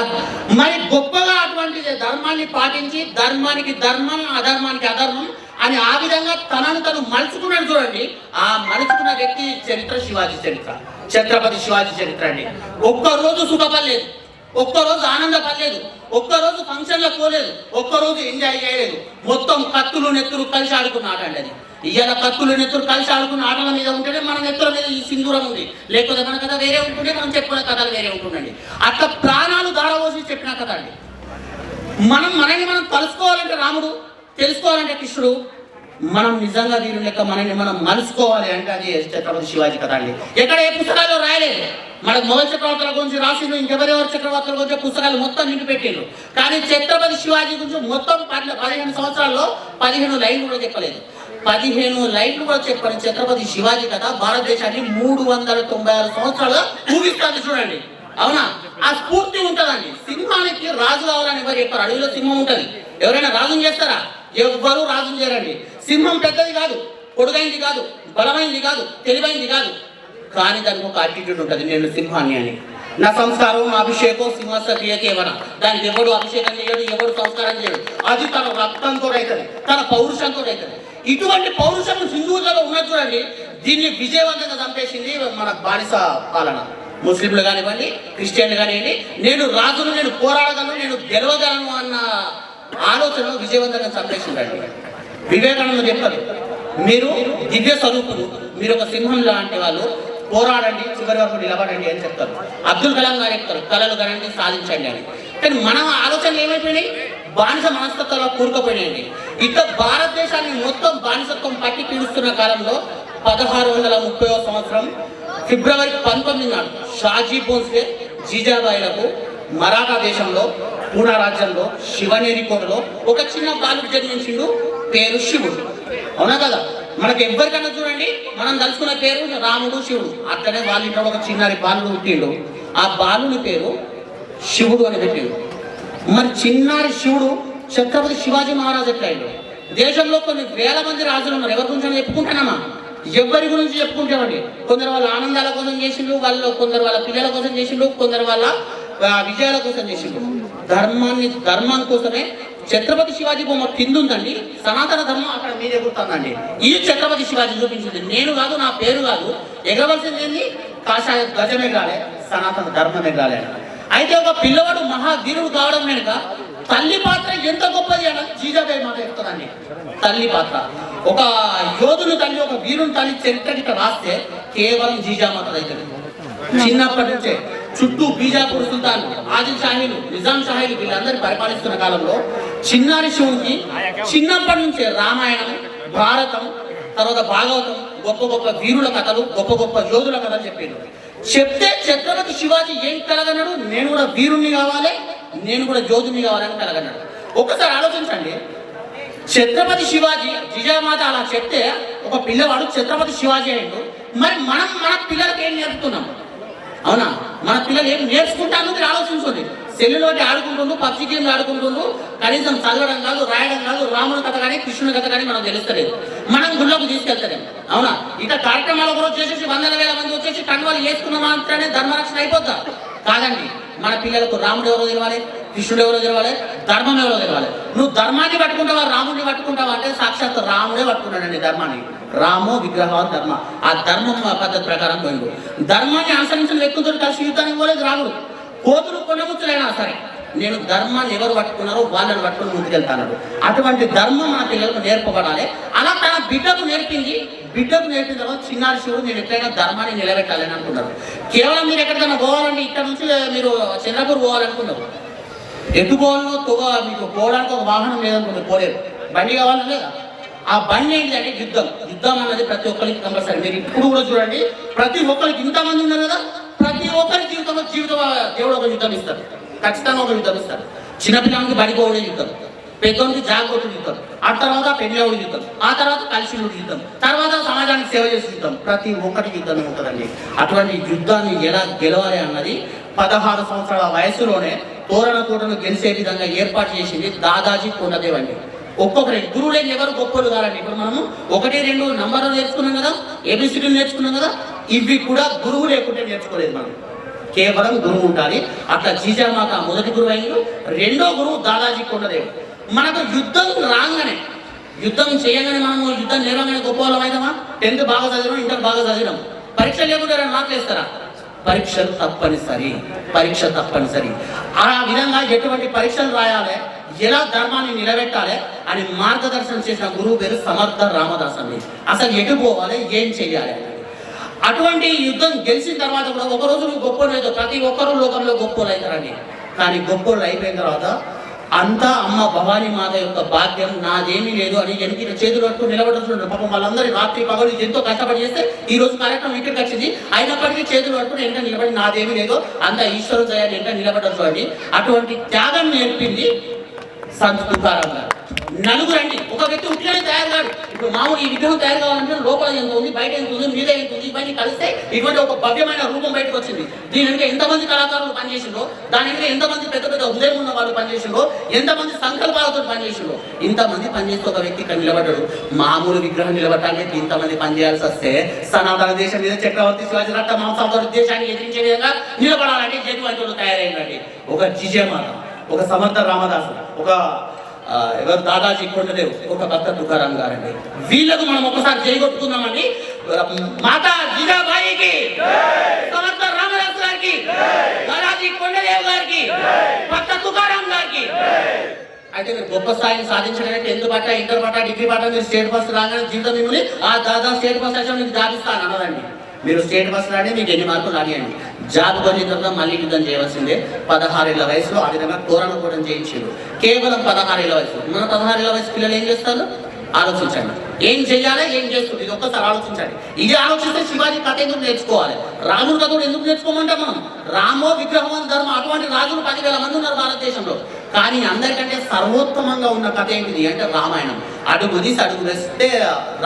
కదా. మరి గొప్పగా అటువంటి ధర్మాన్ని పాటించి ధర్మానికి ధర్మం అధర్మానికి అధర్మం అని ఆ విధంగా తనను తను మలుచుకున్నాడు చూడండి. ఆ మలుచుకున్న వ్యక్తి చరిత్ర శివాజీ చరిత్ర, ఛత్రపతి శివాజీ చరిత్ర అండి. ఒక్కరోజు సుఖపడలేదు, ఒక్కరోజు ఆనందపడలేదు, ఒక్కరోజు ఫంక్షన్లకు పోలేదు, ఒక్కరోజు ఎంజాయ్ చేయలేదు. మొత్తం కత్తులు నెత్తులు కలిసి ఆడుకున్న ఆట అండి అది. ఇవాళ కత్తులు నెత్తులు కలిసి ఆడుకున్న ఆటల మీద ఉంటేనే మన నెత్తుల మీద ఈ సింధూరం ఉంది, లేకపోతే మన కథ వేరే ఉంటుండే, మనం చెప్పుకునే కథలు వేరే ఉంటుండండి. అట్లా ప్రాణాలు దారపోసి చెప్పిన కథ అండి. మనల్ని మనం కలుసుకోవాలంటే రాముడు, తెలుసుకోవాలంటే కృష్ణుడు, మనం నిజంగా వీరు లెక్క మనల్ని మనం మలుసుకోవాలి అంటే అది ఛత్రపతి శివాజీ కథ అండి. ఎక్కడ ఏ పుస్తకాల్లో రాయలేదు. మనకు మొఘల్ చక్రవర్తుల గురించి రాసిండు, ఇంకెవరెవరి చక్రవర్తుల గురించి పుస్తకాలు మొత్తం నిండి పెట్టిండ్రు. కానీ ఛత్రపతి శివాజీ గురించి మొత్తం 15 సంవత్సరాల్లో 15 లైన్లు కూడా చెప్పలేదు. 15 లైన్లు కూడా చెప్పని ఛత్రపతి శివాజీ కథ భారతదేశాన్ని 396 సంవత్సరాలుగా ఊగిస్తుంది చూడండి. అవునా? ఆ స్ఫూర్తి ఉంటుందండి. సింహానికి రాజు కావాలని ఎవరు చెప్పారు? అడవిలో సింహం ఉంటుంది, ఎవరైనా రాజుని చేస్తారా? ఎవ్వరూ రాజుని చేయరండి. సింహం పెద్దది కాదు, పొడుగైంది కాదు, బలమైంది కాదు, తెలివైంది కాదు, కానీ దానికి ఒక యాటిట్యూడ్ ఉంటుంది, నేను సింహాన్ని అని. నా సంస్కారం నా అభిషేకం సింహస్థ క్రియకేవన. దానికి ఎవడు అభిషేకం చేయడు, ఎవడు సంస్కారం చేయడు. అది తన రక్తంతో అవుతుంది, తన పౌరుషంతో అవుతుంది. ఇటువంటి పౌరుషం హిందువులలో ఉన్నది చూడండి. దీన్ని విజయవంతంగా చంపేసింది మన బానిస పాలన. ముస్లింలు కానివ్వండి, క్రిస్టియన్లు కానివ్వండి, నేను రాజును, నేను పోరాడగలను, నేను గెలవగలను అన్న ఆలోచన విజయవంతంగా చంపేసిందండి. వివేకానంద చెప్తారు, మీరు దివ్య స్వరూపులు, మీరు ఒక సింహం లాంటి వాళ్ళు, పోరాడండి, చివరి వరకు నిలబడండి అని చెప్తారు. అబ్దుల్ కలాం గారు చెప్తారు, కళలు కనండి, సాధించండి అని. కానీ మన ఆలోచనలు ఏమైపోయినాయి? బానిస మనస్తత్వంలో కూరుకుపోయినాయండి. ఇట్లా భారతదేశాన్ని మొత్తం బానిసత్వం పట్టి పీడిస్తున్న కాలంలో 1630వ సంవత్సరం ఫిబ్రవరి 19 నాడు షాజీ భోస్లే జీజాబాయిలకు మరాఠా దేశంలో పూనా రాజ్యంలో శివనేరి కోటలో ఒక చిన్న బాలుడు జన్మించిండు, పేరు శివుడు. అవునా కదా? మనకు ఎవరికన్నా చూడండి, మనం తలుచుకున్న పేరు రాముడు, శివుడు. అట్లనే వాళ్ళ ఇంట్లో ఒక చిన్నారి బాలుడు పుట్టిండు, ఆ బాలుని పేరు శివుడు అని పెట్టిండు. మరి చిన్నారి శివుడు ఛత్రపతి శివాజీ మహారాజు ఎట్లయిండు? దేశంలో కొన్ని వేల మంది రాజులు ఉన్నారు, ఎవరి గురించి చెప్పుకుంటానమ్మా? ఎవరి గురించి చెప్పుకుంటామండి. కొందరు వాళ్ళ ఆనందాల కోసం చేసిండు, కొందరు వాళ్ళ పిల్లల కోసం చేసిండు, కొందరు వాళ్ళ విజయాల కోసం చేసిండు. ధర్మం కోసమే ఛత్రపతి శివాజీ బొమ్మ కింద ఉందండి. సనాతన ధర్మం అక్కడ మీద ఎగురుతుందండి. ఇది ఛత్రపతి శివాజీ చూపించింది. నేను కాదు, నా పేరు కాదు, ఎగరవలసింది ఏంది? కాషాయ గజం ఎగరాలే, సనాతన ధర్మం ఎగరాలే. అయితే ఒక పిల్లవాడు మహావీరుడు కావడం వెనుక తల్లి పాత్ర ఎంత గొప్పది అని జీజాబాయి మాట చెప్తుందండి. తల్లి పాత్ర, ఒక యోధుని తల్లి, ఒక వీరుని తల్లి చరిత్ర రాస్తే కేవలం జీజామాత అవుతుంది. చిన్నప్పటి నుంచే చుట్టూ బీజాపూర్ సుల్తాన్, ఆదిల్ షాహీలు, నిజాం షాహీలు వీళ్ళందరూ పరిపాలిస్తున్న కాలంలో చిన్నారి శివునికి చిన్నప్పటి నుంచే రామాయణం, భారతం, తర్వాత భాగవతం, గొప్ప గొప్ప వీరుల కథలు, గొప్ప గొప్ప యోధుల కథలు చెప్పారు. చెప్తే ఛత్రపతి శివాజీ ఏం కలగన్నాడు? నేను కూడా వీరుణ్ణి కావాలి, నేను కూడా యోధుని కావాలని కలగన్నాడు. ఒకసారి ఆలోచించండి, ఛత్రపతి శివాజీ జిజామాత అలా చెప్తే ఒక పిల్లవాడు ఛత్రపతి శివాజీ అయ్యిండు. మరి మన పిల్లలకి ఏం నేర్పుతున్నాం? అవునా? మన పిల్లలు ఏం నేర్చుకుంటాను మీరు ఆలోచించండి. సెల్లులోకి ఆడుకుంటుండ్రు, పబ్జి గేమ్లు ఆడుకుంటుండ్రు, కనీసం చదవడం కాదు, రాయడం కాదు, రాముని కథ కానీ కృష్ణుని కథ కానీ మనం తెలుస్తలేదు. మనం గుళ్ళకు తీసుకెళ్తలేము. అవునా? ఇక కార్యక్రమాలు కూడా చేసేసి 100,000 మంది వచ్చేసి కండువాలు వేసుకున్న మాత్రమే ధర్మరక్షణ అయిపోద్దా? కాదండి. మన పిల్లలకు రాముడు ఎవరో తెలవాలి, కృష్ణుడు ఎవరో తెలవాలి, ధర్మం ఎవరో తెలవాలి. నువ్వు ధర్మాన్ని పట్టుకుంటావా, రాముడిని పట్టుకుంటావా అంటే సాక్షాత్ రాముడే పట్టుకున్నాడండి ధర్మాన్ని. రామో విగ్రహం ధర్మ. ఆ ధర్మం పద్ధతి ప్రకారం పోయిండు. ధర్మాన్ని అనుసరించిన వ్యక్తులతో కలిసి యుద్ధానికి పోలేదు రాముడు. కోతులు కొనముచ్చులైనా సరే నేను ధర్మాన్ని ఎవరు పట్టుకున్నారో వాళ్ళని పట్టుకుని ముందుకెళ్తాను. అటువంటి ధర్మం మన పిల్లలకు నేర్పబడాలి. అలా తన బిడ్డకు నేర్పింది. బిడ్డకు నేర్పిన తర్వాత చిన్నారి శివుడు నేను ఎట్లయినా ధర్మాన్ని నిలబెట్టాలని అనుకున్నారు. కేవలం మీరు ఎక్కడికైనా పోవాలంటే ఇక్కడ నుంచి మీరు చంద్రపూర్ పోవాలనుకున్నారు. ఎటు పోవాలో మీకు పోవడానికి ఒక వాహనం లేదనుకుంటే పోలేరు. బండి కావాలని లేదా? ఆ బండి ఏంటంటే యుద్ధం. యుద్ధం అన్నది ప్రతి ఒక్కరికి కంపల్సరీ. మీరు ఇప్పుడు కూడా చూడండి, ప్రతి ఒక్కరికి ఇంతమంది ఉన్నారు కదా, ప్రతి ఒక్కరి జీవితంలో దేవుడు ఒక యుద్ధం ఇస్తారు. ఖచ్చితంగా ఒక యుద్ధం ఇస్తారు. చిన్నపిల్లలకి బడిపోవడం యుద్ధం, పెద్దోనికి జాగ్రత్త యుద్ధం, ఆ తర్వాత పెళ్ళేవుడు యుద్ధం, ఆ తర్వాత కలిసిడు యుద్ధం, తర్వాత సమాజానికి సేవ చేసే యుద్ధం. ప్రతి ఒక్కటి యుద్ధం ఉంటుందండి. అటువంటి యుద్ధాన్ని ఎలా గెలవాలి అన్నది 16 సంవత్సరాల వయసులోనే తోరణ కోటను గెలిచే విధంగా ఏర్పాటు చేసింది దాదాజీ కొండదేవ్ అండి. ఒక్కొక్కరి గురువులేని ఎవరు గొప్పలు కాదండి. ఇప్పుడు మనము 1, 2 నంబర్లు నేర్చుకున్నాం కదా, ఏబిసిడీలు నేర్చుకున్నాం కదా, ఇవి కూడా గురువు లేకుంటే నేర్చుకోలేదు మనం. కేవలం గురువు ఉండాలి. అట్లా జీజామాత మొదటి గురువు అయింది. రెండో గురువు దాదాజీ కొండదేవుడు. మనకు యుద్ధం రాగానే, యుద్ధం చేయగానే, మనము యుద్ధం నేరగానే గొప్ప వాళ్ళం అయినామా? 10th బాగా చదివినాం, ఇంటర్ బాగా చదివినాం. పరీక్ష లేకుండా మార్కులు వేస్తారా? పరీక్షలు తప్పనిసరి, పరీక్ష తప్పనిసరి. ఆ విధంగా ఎటువంటి పరీక్షలు రాయాలి, ఎలా ధర్మాన్ని నిలబెట్టాలి అని మార్గదర్శనం చేసిన గురువు పేరు సమర్థ రామదాస్ అని. అసలు ఎటు పోవాలి, ఏం చెయ్యాలి. అటువంటి యుద్ధం గెలిచిన తర్వాత కూడా ఒకరోజు నువ్వు గొప్పలు లేదు, ప్రతి ఒక్కరూ లోకంలో గొప్పలు అవుతారని. కానీ గొప్పలు అయిపోయిన తర్వాత అంతా అమ్మ భవానీ మాత యొక్క భాగ్యం, నాదేమీ లేదు అని వెనక్కి చేతులు పట్టుకుని నిలబడుతుంటారు. పాపం వాళ్ళందరూ రాత్రి పగలు ఎంతో కష్టపడి చేస్తే ఈ రోజు కార్యక్రమం ఇక్కడికి వచ్చింది. అయినప్పటికీ చేతులు పట్టుకుని వెంట నిలబడి నాదేమీ లేదు, అంత ఈశ్వరు దయాన్ని వెంట నిలబడరు చూడండి. అటువంటి త్యాగం నేర్పింది సంత్ తుకారాం గారు. నలుగురండి, ఒక వ్యక్తి ఉట్టిగానే తయారు కాదు. ఇప్పుడు మామూలు ఈ విగ్రహం తయారు కావాలంటే లోపల ఎంత ఉంది, బయట ఎంత ఉంది, మీద ఎంత ఉంది, ఇవన్నీ కలిస్తే ఇటువంటి ఒక భవ్యమైన రూపం బయటకు వచ్చింది. దీని వెనుక ఎంతమంది కళాకారులు పనిచేసిండ్రో, దాని వెనుక ఎంతమంది పెద్ద పెద్ద హృదయం ఉన్న వాళ్ళు పనిచేసిండ్రో, ఎంతమంది సంకల్పాలతో పనిచేసిండ్రో, ఇంతమంది పనిచేస్తే ఒక వ్యక్తి ఇక్కడ నిలబడ్డాడు. మామూలు విగ్రహం నిలబడటానికి ఇంతమంది పనిచేయాల్సి వస్తే సనాతన దేశం మీద చక్రవర్తి శివాజీ రక్త మాంసాల దేశాన్ని ఎదిరించే విధంగా నిలబడాలంటే ఎటువంటి వాళ్ళు తయారైందండి. ఒక జిజేమాత, ఒక సమర్థ రామదాసు, ఒక ఎవరు దాదాజీ కొండదేవ్, ఒక భక్త తుకారాం గారండి. వీళ్ళకు మనం ఒకసారి చేయగొట్టుకుందామండి. మాతా జీజాబాయికి, సమర్థ రామదాస్ గారికి, దాదాజీ కొండదేవ్ గారికి, భక్త తుకారాం గారికి. అయితే మీరు గొప్ప స్థాయిని సాధించడానికి 10th పట్ట, ఇంటర్ పట్ట, డిగ్రీ పట్ట, మీరు స్టేట్ ఫస్ట్ రాగానే జీవితం మిమ్మల్ని ఆ దాదా స్టేట్ ఫస్ట్ వచ్చి మీకు జాబిస్తాను అన్నదండి. మీరు స్టేట్ ఫస్ట్ రాని మీకు ఎన్ని మార్కులు రానియండి, జాబ్ కొనిన తర్వాత మళ్ళీ యుద్ధం చేయవలసిందే. 16 ఏళ్ల వయసులో ఆ విధంగా తోరణ కూడా చేయించారు. కేవలం 16 ఏళ్ల వయసు. మన 16 ఏళ్ల వయసు పిల్లలు ఏం చేస్తారు? ఆలోచించండి, ఏం చెయ్యాలి, ఏం చేస్తుంది, ఇది ఒక్కసారి ఆలోచించండి. ఇది ఆలోచిస్తే శివాజీ కథ ఎందుకు నేర్చుకోవాలి, రాముడు కథ కూడా ఎందుకు నేర్చుకోమంటాం మనం? రామో విగ్రహం ధర్మం, అటువంటి రాజులు 10,000 మంది ఉన్నారు భారతదేశంలో. కానీ అందరికంటే సర్వోత్తమంగా ఉన్న కథ ఏంటిది అంటే రామాయణం. అడుగు తీసి అడుగు వేస్తే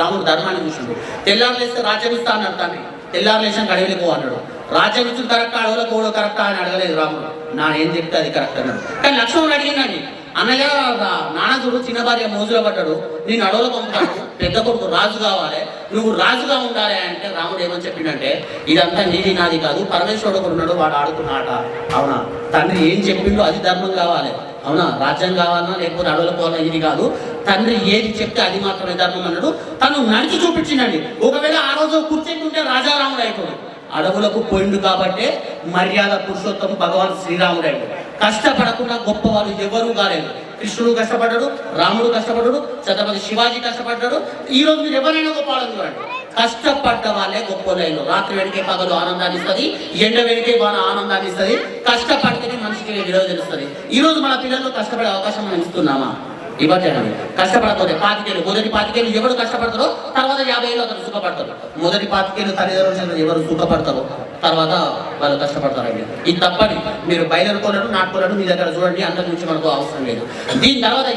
రాముడు ధర్మాన్ని చూసిండు. తెల్లారు లేస్తే రాజ్యం ఇస్తా అన్నాడు తండ్రి, తెల్లారు లేచిన అడవికి పో అన్నాడు. రాజ్యం ఇచ్చిన కరెక్టా, అడవులకు పోవడం కరెక్టా అని అడగలేదు రాముడు. నా ఏం చెప్తే అది కరెక్ట్ అన్నాడు. కానీ లక్ష్మణుడు అడిగిందండి, అన్నయ్య నాన్నదుడు చిన్న భార్య మోజులో పడ్డాడు, నేను అడవులు పంపుతాను, పెద్ద కొడుకు రాజు కావాలి, నువ్వు రాజుగా ఉండాలి అంటే రాముడు ఏమని చెప్పిండంటే, ఇదంతా నీది నాది కాదు, పరమేశ్వరుడు ఒకడు ఉన్నాడు, వాడు ఆడుతున్న ఆట. అవునా, తండ్రి ఏం చెప్పిండో అది ధర్మం కావాలి. అవునా, రాజ్యం కావాలన్నా లేకపోతే అడవులకు పోవాలన్నా ఇది కాదు, తండ్రి ఏది చెప్తే అది మాత్రమే ధర్మం అన్నాడు. తను నడిచి చూపించిందండి. ఒకవేళ ఆ రోజు కూర్చుంటుంటే రాజారాముడు అయిపోయాడు. అడవులకు పోయిండు కాబట్టే మర్యాద పురుషోత్తమ భగవాన్ శ్రీరాముడు అయ్యాడు. కష్టపడకుండా గొప్పవాళ్ళు ఎవరూ కాలేదు. కృష్ణుడు కష్టపడ్డాడు, రాముడు కష్టపడ్డాడు, ఛత్రపతి శివాజీ కష్టపడ్డాడు. ఈ రోజు మీరు ఎవరైనా గొప్పవాళ్ళని చూడండి, కష్టపడ్డ వాళ్ళే గొప్పలైన. రాత్రి వెనకే పగలు ఆనందాన్ని ఇస్తుంది, ఎండ వెనకే బాగా ఆనందాన్ని ఇస్తుంది. కష్టపడితేనే మనిషికి విలువ తెలుస్తుంది. ఈ రోజు మన పిల్లలు కష్టపడే అవకాశం మనం ఇస్తున్నామా? ఇవ్వట్లేదండి. కష్టపడకపోతే 25 ఏళ్ళు, మొదటి 25 ఏళ్ళు ఎవరు కష్టపడతారో తర్వాత 50 ఏళ్ళు అతను సుఖపడతారు. మొదటి 25 ఏళ్ళు తల్లిదండ్రులు ఎవరు సుఖపడతారో తర్వాత వాళ్ళు కష్టపడతారండి. ఇది తప్పని మీరు బయలుదేరుకోలేడు, నాటుకోలేడు, మీ దగ్గర చూడండి, అంతకు మించి మనకు అవసరం లేదు. దీని తర్వాత